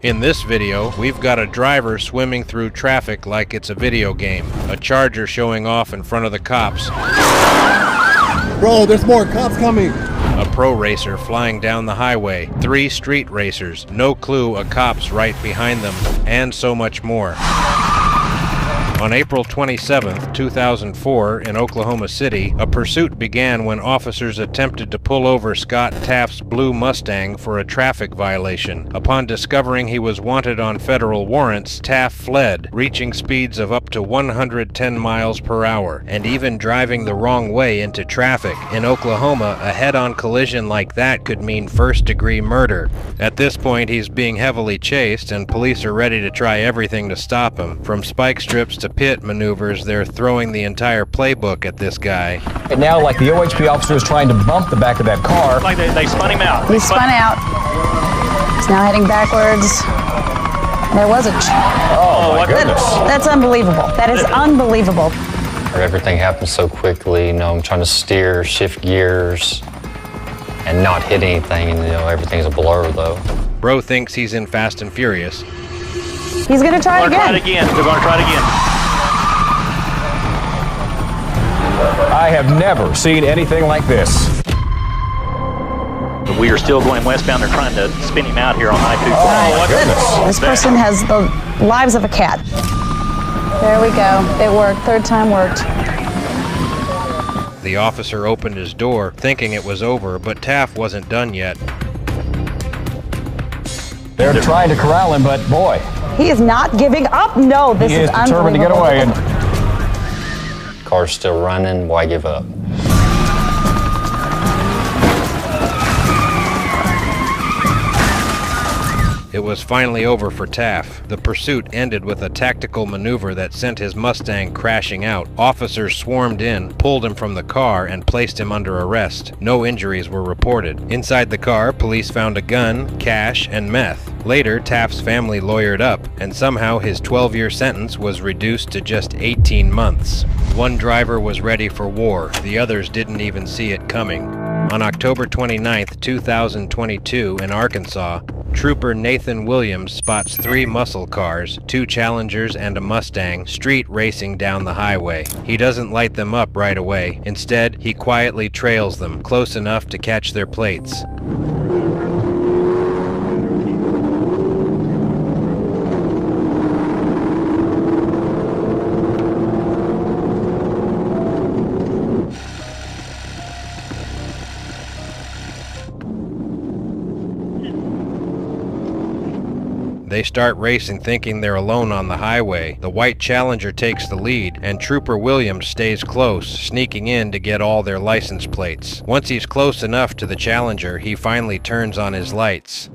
In this video, we've got a driver swimming through traffic like it's a video game. A Charger showing off in front of the cops. Bro, there's more cops coming. A pro racer flying down the highway. 3 street racers. No clue a cop's right behind them. And so much more. On April 27, 2004, in Oklahoma City, a pursuit began when officers attempted to pull over Scott Taft's blue Mustang for a traffic violation. Upon discovering he was wanted on federal warrants, Taft fled, reaching speeds of up to 110 miles per hour, and even driving the wrong way into traffic. In Oklahoma, a head-on collision like that could mean first-degree murder. At this point, he's being heavily chased, and police are ready to try everything to stop him. From spike strips to pit maneuvers, they're throwing the entire playbook at this guy. And now, like the OHP officer is trying to bump the back of that car. Like they spun him out. He spun out. He's now heading backwards. There was a... Oh, my goodness. That's unbelievable. That is unbelievable. Everything happens so quickly. I'm trying to steer, shift gears, and not hit anything, and everything's a blur, though. Bro thinks he's in Fast and Furious. He's going to try it again. They're going to try it again. I have never seen anything like this. We are still going westbound. They're trying to spin him out here on I-240. Oh, my goodness. This person has the lives of a cat. There we go. It worked. Third time worked. The officer opened his door, thinking it was over, but Taft wasn't done yet. They're trying to corral him, but boy. He is not giving up. No, this is unbelievable. He is determined to get away. And Car's still running. Why give up? It was finally over for Taft. The pursuit ended with a tactical maneuver that sent his Mustang crashing out. Officers swarmed in, pulled him from the car, and placed him under arrest. No injuries were reported. Inside the car, police found a gun, cash, and meth. Later, Taft's family lawyered up, and somehow his 12-year sentence was reduced to just 18 months. One driver was ready for war. The others didn't even see it coming. On October 29, 2022, in Arkansas, Trooper Nathan Williams spots 3 muscle cars, 2 Challengers and a Mustang, street racing down the highway. He doesn't light them up right away. Instead, he quietly trails them, close enough to catch their plates. They start racing thinking they're alone on the highway. The white Challenger takes the lead, and Trooper Williams stays close, sneaking in to get all their license plates. Once he's close enough to the Challenger, he finally turns on his lights.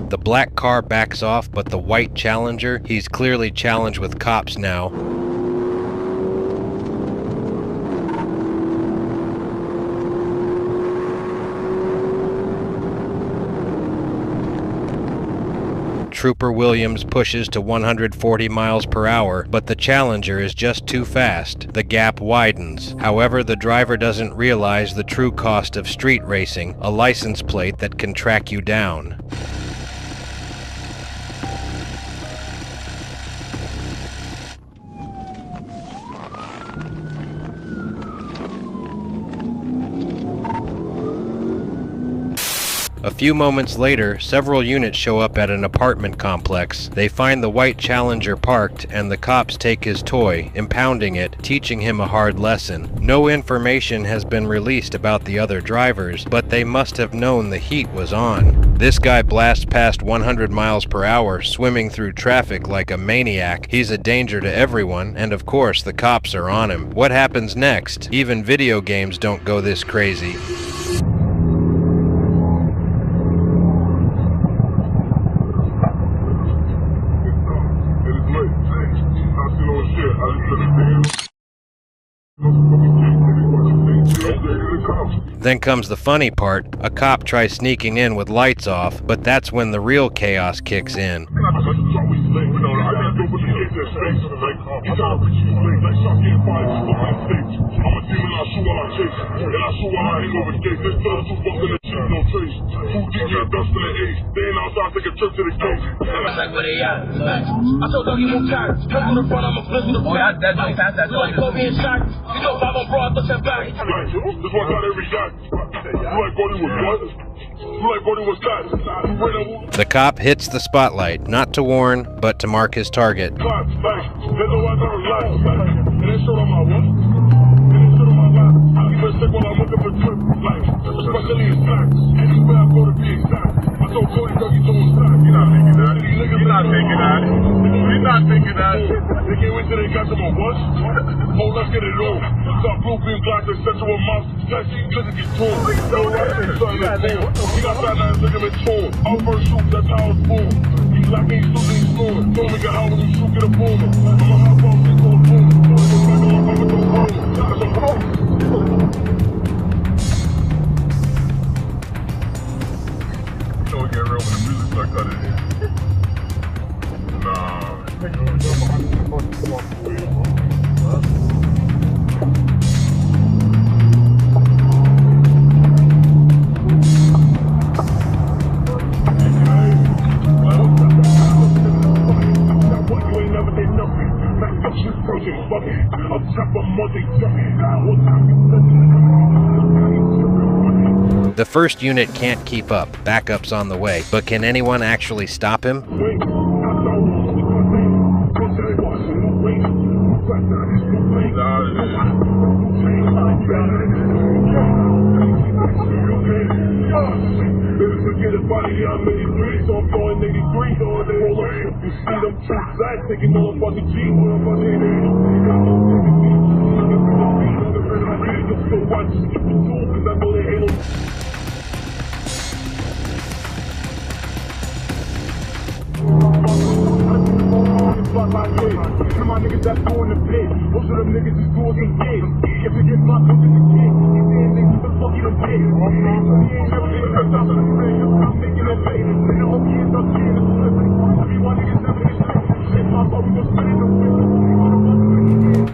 The black car backs off, but the white Challenger, he's clearly challenged with cops now. Trooper Williams pushes to 140 miles per hour, but the Challenger is just too fast. The gap widens. However, the driver doesn't realize the true cost of street racing, a license plate that can track you down. A few moments later, several units show up at an apartment complex. They find the white Challenger parked, and the cops take his toy, impounding it, teaching him a hard lesson. No information has been released about the other drivers, but they must have known the heat was on. This guy blasts past 100 miles per hour, swimming through traffic like a maniac. He's a danger to everyone, and of course the cops are on him. What happens next? Even video games don't go this crazy. Then comes the funny part. A cop tries sneaking in with lights off, but that's when the real chaos kicks in. He got a reach too late, like shots getting fired just over the stage. I'm a demon, I shoot while I chase, and I shoot while I hang over gates. This thug too fucked in the shit, no trace. Food deep, get dust in the ace. They ain't outside, take a trip to the gate. Like where they at? I told them you move tight. Come on the front, I'ma flip the boy. That don't pass that. Like go being shot. You know, I'm on broad, look at back. This one got every shot. You like Gordy was what? You like Gordy was that? The cop hits the spotlight, not to warn, but to mark his target. The first unit can't keep up, backup's on the way, but can anyone actually stop him?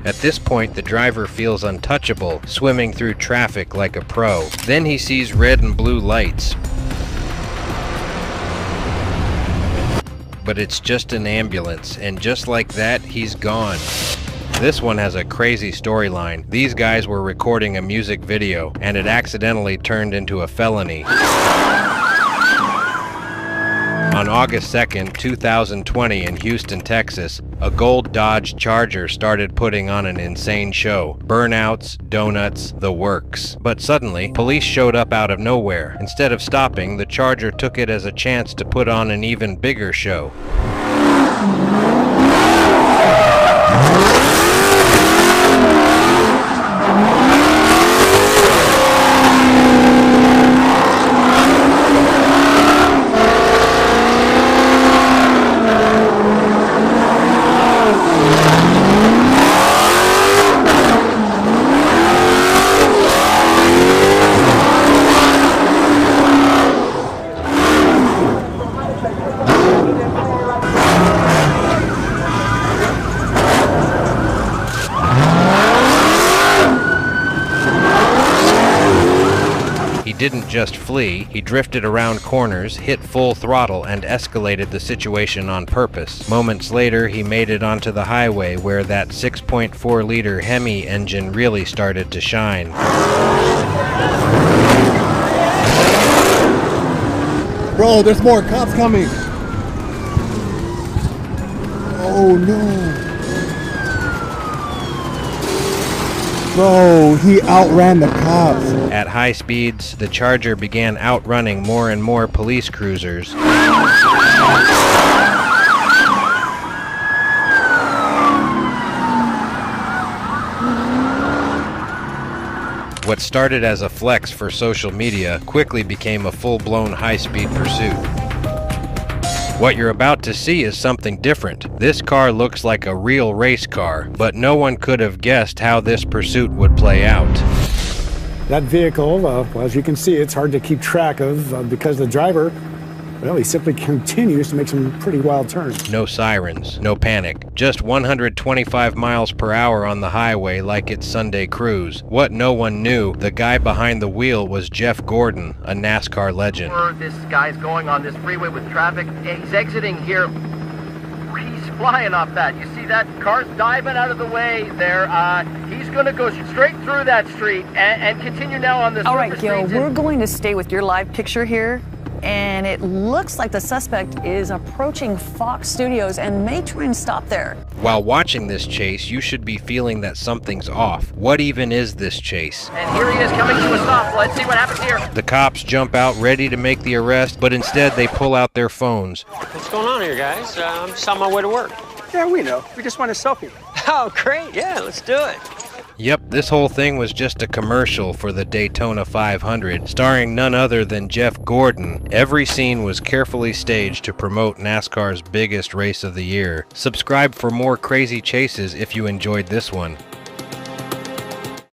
At this point, the driver feels untouchable, swimming through traffic like a pro. Then he sees red and blue lights. But it's just an ambulance, and just like that, he's gone. This one has a crazy storyline. These guys were recording a music video, and it accidentally turned into a felony. On August 2nd, 2020 in Houston, Texas, a gold Dodge Charger started putting on an insane show. Burnouts, donuts, the works. But suddenly, police showed up out of nowhere. Instead of stopping, the Charger took it as a chance to put on an even bigger show. Didn't just flee, he drifted around corners, hit full throttle, and escalated the situation on purpose. Moments later, he made it onto the highway where that 6.4-liter Hemi engine really started to shine. Bro, there's more cops coming! Oh no! Bro, he outran the cops. At high speeds, the Charger began outrunning more and more police cruisers. What started as a flex for social media quickly became a full-blown high-speed pursuit. What you're about to see is something different. This car looks like a real race car, but no one could have guessed how this pursuit would play out. That vehicle, well, as you can see, it's hard to keep track of because the driver Well, he simply continues to make some pretty wild turns. No sirens, no panic. Just 125 miles per hour on the highway like it's Sunday cruise. What no one knew, the guy behind the wheel was Jeff Gordon, a NASCAR legend. This guy's going on this freeway with traffic. He's exiting here. He's flying off that. You see that? Car's diving out of the way there. He's going to go straight through that street and continue now on this. All right, Gil, we're going to stay with your live picture here. And it looks like the suspect is approaching Fox Studios and may try and stop there. While watching this chase, you should be feeling that something's off. What even is this chase? And here he is coming to a stop. Let's see what happens here. The cops jump out ready to make the arrest, but instead they pull out their phones. What's going on here, guys? I'm just on my way to work. Yeah, we know. We just want a selfie. Oh, great. Yeah, let's do it. Yep, this whole thing was just a commercial for the Daytona 500, starring none other than Jeff Gordon. Every scene was carefully staged to promote NASCAR's biggest race of the year. Subscribe for more crazy chases if you enjoyed this one.